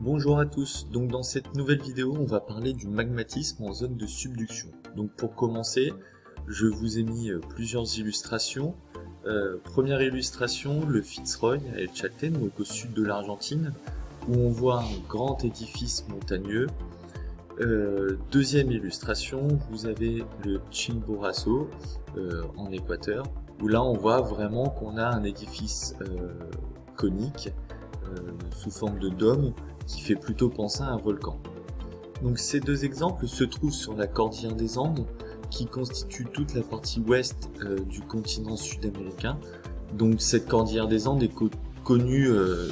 Bonjour à tous, donc dans cette nouvelle vidéo on va parler du magmatisme en zone de subduction. Donc pour commencer, je vous ai mis plusieurs illustrations. Première illustration, le Fitzroy à El Chaltén, donc au sud de l'Argentine, où on voit un grand édifice montagneux. Deuxième illustration, vous avez le Chimborazo en Équateur, où là on voit vraiment qu'on a un édifice conique sous forme de dôme qui fait plutôt penser à un volcan. Donc ces deux exemples se trouvent sur la cordillère des Andes qui constitue toute la partie ouest du continent sud-américain. Donc cette cordillère des Andes est connue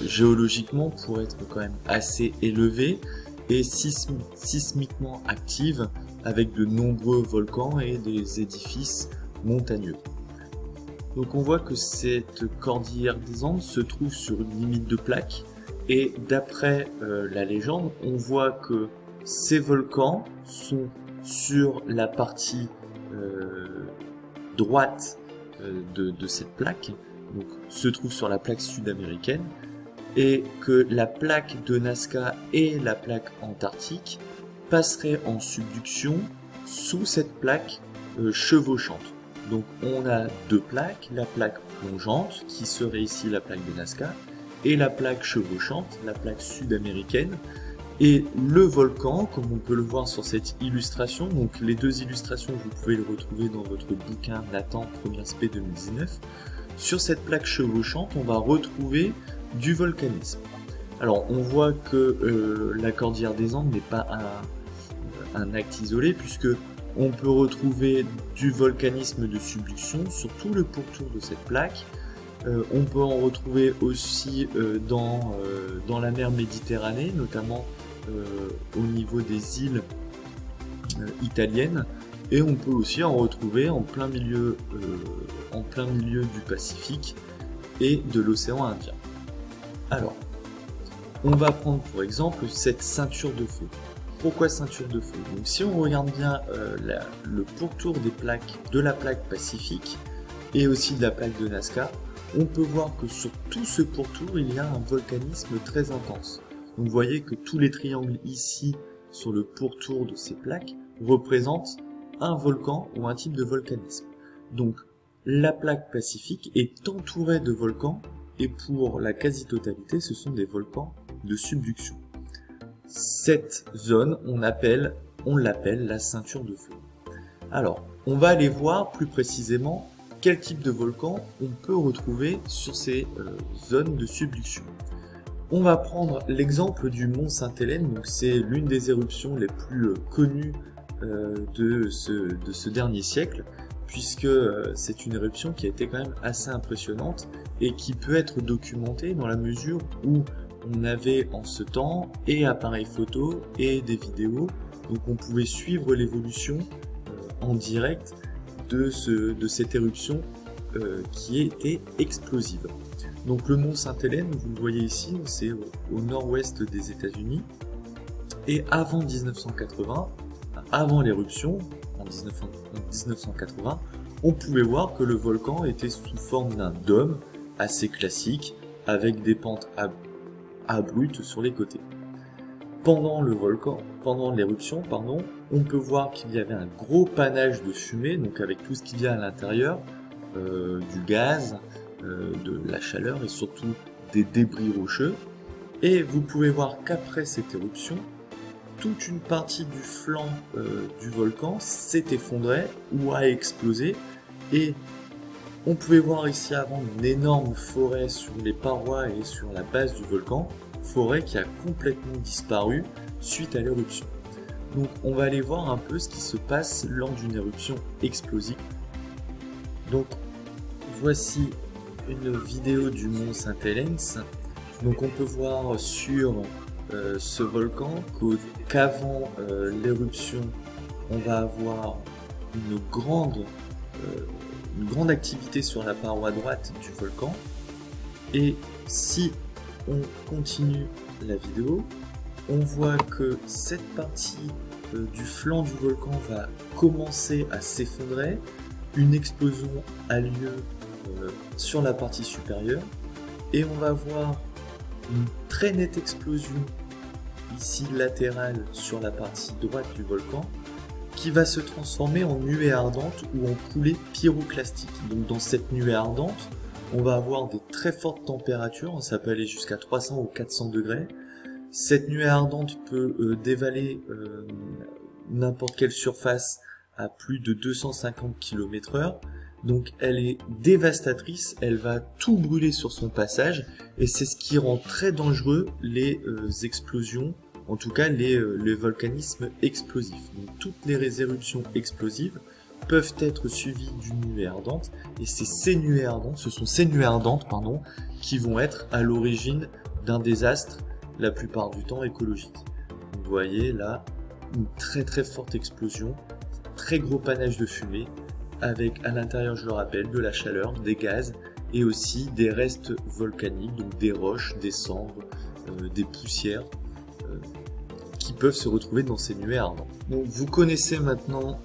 géologiquement pour être quand même assez élevée et sismiquement active avec de nombreux volcans et des édifices montagneux. Donc on voit que cette cordillère des Andes se trouve sur une limite de plaques et d'après la légende, on voit que ces volcans sont sur la partie droite de cette plaque, donc se trouve sur la plaque sud-américaine, et que la plaque de Nazca et la plaque antarctique passeraient en subduction sous cette plaque chevauchante. Donc on a deux plaques, la plaque plongeante qui serait ici la plaque de Nazca et la plaque chevauchante, la plaque sud-américaine, et le volcan, comme on peut le voir sur cette illustration. Donc les deux illustrations, vous pouvez les retrouver dans votre bouquin Nathan, première spé 2019. Sur cette plaque chevauchante, on va retrouver du volcanisme. Alors on voit que la cordillère des Andes n'est pas un acte isolé, puisque on peut retrouver du volcanisme de subduction sur tout le pourtour de cette plaque. On peut en retrouver aussi dans la mer Méditerranée, notamment au niveau des îles italiennes, et on peut aussi en retrouver en plein milieu du Pacifique et de l'océan Indien. Alors, on va prendre pour exemple cette ceinture de feu. Pourquoi ceinture de feu? Donc si on regarde bien le pourtour des plaques, de la plaque Pacifique et aussi de la plaque de Nazca, on peut voir que sur tout ce pourtour, il y a un volcanisme très intense. Donc vous voyez que tous les triangles ici, sur le pourtour de ces plaques, représentent un volcan ou un type de volcanisme. Donc la plaque Pacifique est entourée de volcans, et pour la quasi-totalité, ce sont des volcans de subduction. Cette zone, on l'appelle la ceinture de feu. Alors, on va aller voir plus précisément quel type de volcan on peut retrouver sur ces zones de subduction. On va prendre l'exemple du mont Sainte-Hélène, donc c'est l'une des éruptions les plus connues de ce dernier siècle, puisque c'est une éruption qui a été quand même assez impressionnante et qui peut être documentée dans la mesure où on avait en ce temps et appareils photo et des vidéos, donc on pouvait suivre l'évolution en direct de cette éruption qui était explosive. Donc le mont Sainte-Hélène, vous le voyez ici, c'est au nord-ouest des États-Unis, et avant 1980, avant l'éruption, en 1980, on pouvait voir que le volcan était sous forme d'un dôme assez classique, avec des pentes abruptes sur les côtés. Pendant l'éruption, on peut voir qu'il y avait un gros panache de fumée, donc avec tout ce qu'il y a à l'intérieur, du gaz, de la chaleur et surtout des débris rocheux. Et vous pouvez voir qu'après cette éruption, toute une partie du flanc du volcan s'est effondrée ou a explosé, et on pouvait voir ici avant une énorme forêt sur les parois et sur la base du volcan, forêt qui a complètement disparu suite à l'éruption. Donc on va aller voir un peu ce qui se passe lors d'une éruption explosive. Donc voici une vidéo du mont Sainte-Hélène. Donc on peut voir sur ce volcan qu'avant l'éruption, on va avoir une grande activité sur la paroi droite du volcan, et si on continue la vidéo, on voit que cette partie du flanc du volcan va commencer à s'effondrer, une explosion a lieu sur la partie supérieure, et on va voir une très nette explosion ici latérale sur la partie droite du volcan, qui va se transformer en nuée ardente ou en coulée pyroclastique. Donc dans cette nuée ardente, on va avoir des très fortes températures, ça peut aller jusqu'à 300 ou 400 degrés. Cette nuée ardente peut dévaler n'importe quelle surface à plus de 250 km/h. Donc elle est dévastatrice, elle va tout brûler sur son passage, et c'est ce qui rend très dangereux les explosions, en tout cas les volcanismes explosifs. Donc toutes les éruptions explosives peuvent être suivies d'une nuée ardente, et ce sont ces nuées ardentes, qui vont être à l'origine d'un désastre, la plupart du temps écologique. Vous voyez là, une très très forte explosion, très gros panache de fumée, avec à l'intérieur, je le rappelle, de la chaleur, des gaz et aussi des restes volcaniques, donc des roches, des cendres, des poussières qui peuvent se retrouver dans ces nuées ardentes. Donc vous connaissez maintenant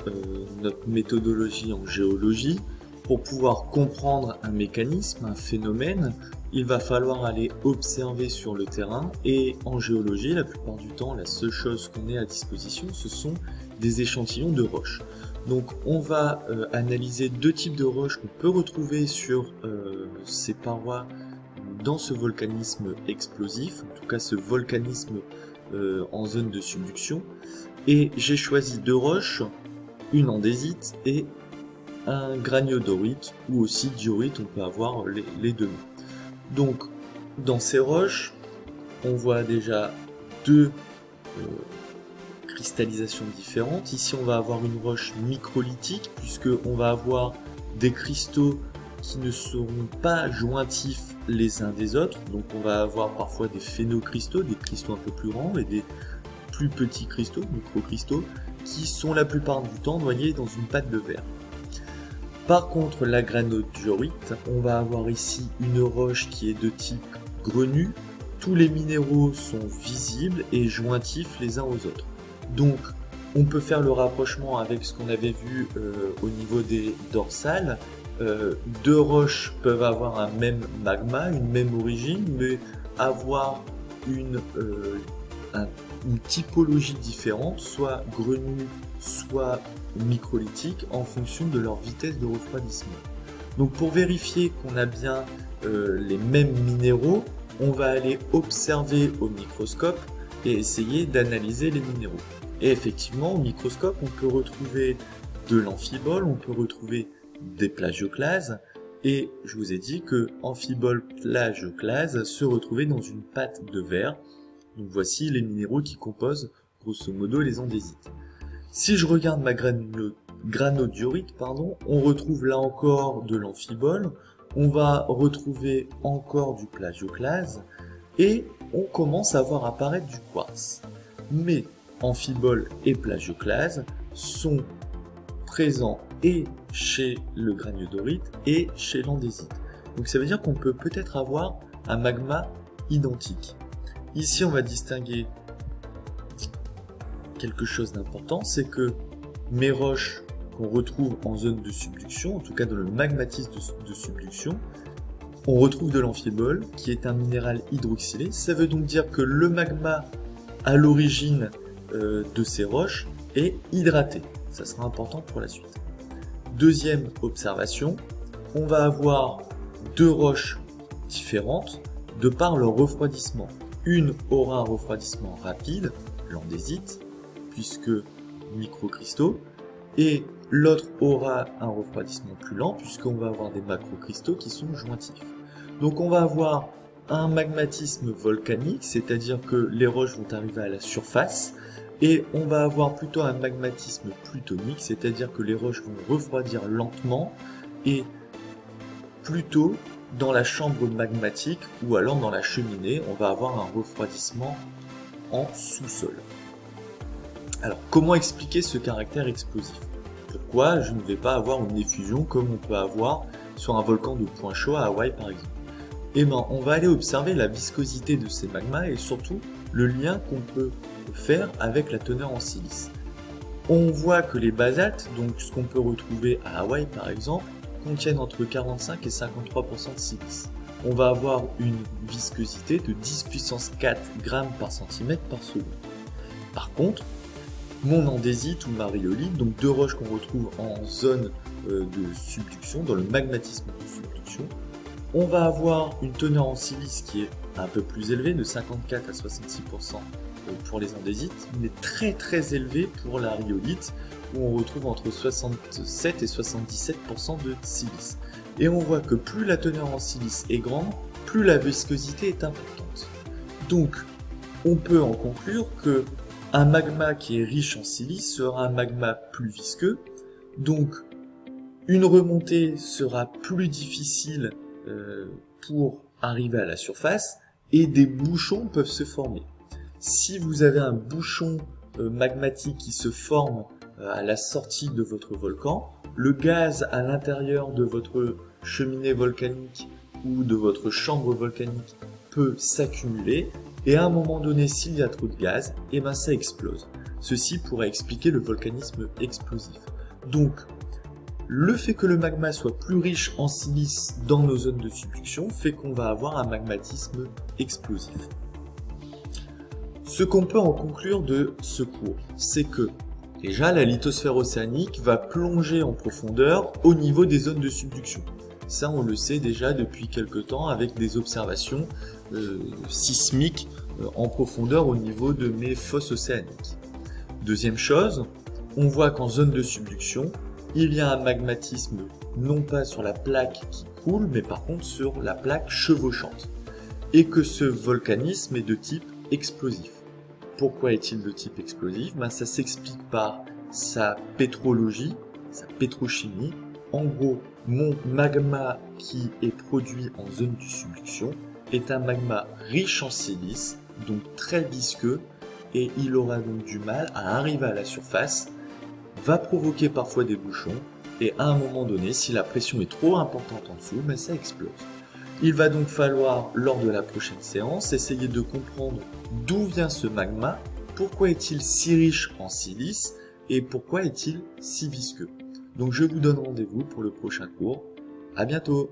notre méthodologie en géologie. Pour pouvoir comprendre un mécanisme, un phénomène, il va falloir aller observer sur le terrain, et en géologie, la plupart du temps, la seule chose qu'on ait à disposition, ce sont des échantillons de roches. Donc on va analyser deux types de roches qu'on peut retrouver sur ces parois dans ce volcanisme explosif, en tout cas ce volcanisme en zone de subduction. Et j'ai choisi deux roches, une andésite et un graniodorite, ou aussi diorite, on peut avoir les deux. Donc dans ces roches, on voit déjà deux cristallisations différentes. Ici on va avoir une roche microlithique, puisque on va avoir des cristaux qui ne seront pas jointifs les uns des autres. Donc on va avoir parfois des phénocristaux, des cristaux un peu plus grands, et des plus petits cristaux, microcristaux, qui sont la plupart du temps noyés dans une pâte de verre. Par contre, la granodiorite, on va avoir ici une roche qui est de type grenu. Tous les minéraux sont visibles et jointifs les uns aux autres. Donc, on peut faire le rapprochement avec ce qu'on avait vu au niveau des dorsales. Deux roches peuvent avoir un même magma, une même origine, mais avoir une typologie différente, soit grenue, soit microlithique, en fonction de leur vitesse de refroidissement. Donc pour vérifier qu'on a bien les mêmes minéraux, on va aller observer au microscope et essayer d'analyser les minéraux. Et effectivement, au microscope, on peut retrouver de l'amphibole, on peut retrouver des plagioclases, et je vous ai dit que amphibole plagioclase se retrouvait dans une pâte de verre. Donc voici les minéraux qui composent grosso modo les andésites. Si je regarde ma granodiorite, on retrouve là encore de l'amphibole, on va retrouver encore du plagioclase, et on commence à voir apparaître du quartz. Mais amphibole et plagioclase sont présents et chez le graniodorite et chez l'andésite. Donc ça veut dire qu'on peut peut-être avoir un magma identique. Ici on va distinguer quelque chose d'important, c'est que mes roches qu'on retrouve en zone de subduction, en tout cas dans le magmatisme de subduction, on retrouve de l'amphibole qui est un minéral hydroxylé. Ça veut donc dire que le magma à l'origine de ces roches est hydraté. Ça sera important pour la suite. Deuxième observation, on va avoir deux roches différentes de par leur refroidissement. Une aura un refroidissement rapide, l'andésite, puisque microcristaux, et l'autre aura un refroidissement plus lent, puisqu'on va avoir des macrocristaux qui sont jointifs. Donc on va avoir un magmatisme volcanique, c'est-à-dire que les roches vont arriver à la surface, et on va avoir plutôt un magmatisme plutonique, c'est-à-dire que les roches vont refroidir lentement, et plutôt dans la chambre magmatique, ou alors dans la cheminée, on va avoir un refroidissement en sous-sol. Alors, comment expliquer ce caractère explosif? Pourquoi je ne vais pas avoir une effusion comme on peut avoir sur un volcan de point chaud à Hawaï par exemple? Eh bien, on va aller observer la viscosité de ces magmas et surtout le lien qu'on peut faire avec la teneur en silice. On voit que les basaltes, donc ce qu'on peut retrouver à Hawaï par exemple, contiennent entre 45 et 53% de silice. on va avoir une viscosité de 10 puissance 4 grammes par centimètre par seconde. Par contre, mon andésite ou ma rhyolite, donc deux roches qu'on retrouve en zone de subduction, dans le magmatisme de subduction, on va avoir une teneur en silice qui est un peu plus élevée, de 54 à 66% pour les andésites, mais très élevée pour la rhyolite, où on retrouve entre 67 et 77% de silice. Et on voit que plus la teneur en silice est grande, plus la viscosité est importante. Donc, on peut en conclure que un magma qui est riche en silice sera un magma plus visqueux, donc une remontée sera plus difficile pour arriver à la surface, et des bouchons peuvent se former. Si vous avez un bouchon magmatique qui se forme à la sortie de votre volcan, le gaz à l'intérieur de votre cheminée volcanique ou de votre chambre volcanique peut s'accumuler, et à un moment donné, s'il y a trop de gaz, et ben ça explose. Ceci pourrait expliquer le volcanisme explosif. Donc, le fait que le magma soit plus riche en silice dans nos zones de subduction fait qu'on va avoir un magmatisme explosif. Ce qu'on peut en conclure de ce cours, c'est que déjà la lithosphère océanique va plonger en profondeur au niveau des zones de subduction. Ça, on le sait déjà depuis quelque temps avec des observations sismiques en profondeur au niveau de mes fosses océaniques. Deuxième chose, on voit qu'en zone de subduction, il y a un magmatisme non pas sur la plaque qui coule, mais par contre sur la plaque chevauchante. Et que ce volcanisme est de type explosif. Pourquoi est-il de type explosif? Ça s'explique par sa pétrologie, sa pétrochimie. En gros, mon magma qui est produit en zone de subduction est un magma riche en silice, donc très visqueux, et il aura donc du mal à arriver à la surface, va provoquer parfois des bouchons, et à un moment donné, si la pression est trop importante en dessous, ça explose. Il va donc falloir, lors de la prochaine séance, essayer de comprendre d'où vient ce magma, pourquoi est-il si riche en silice, et pourquoi est-il si visqueux. Donc je vous donne rendez-vous pour le prochain cours. À bientôt!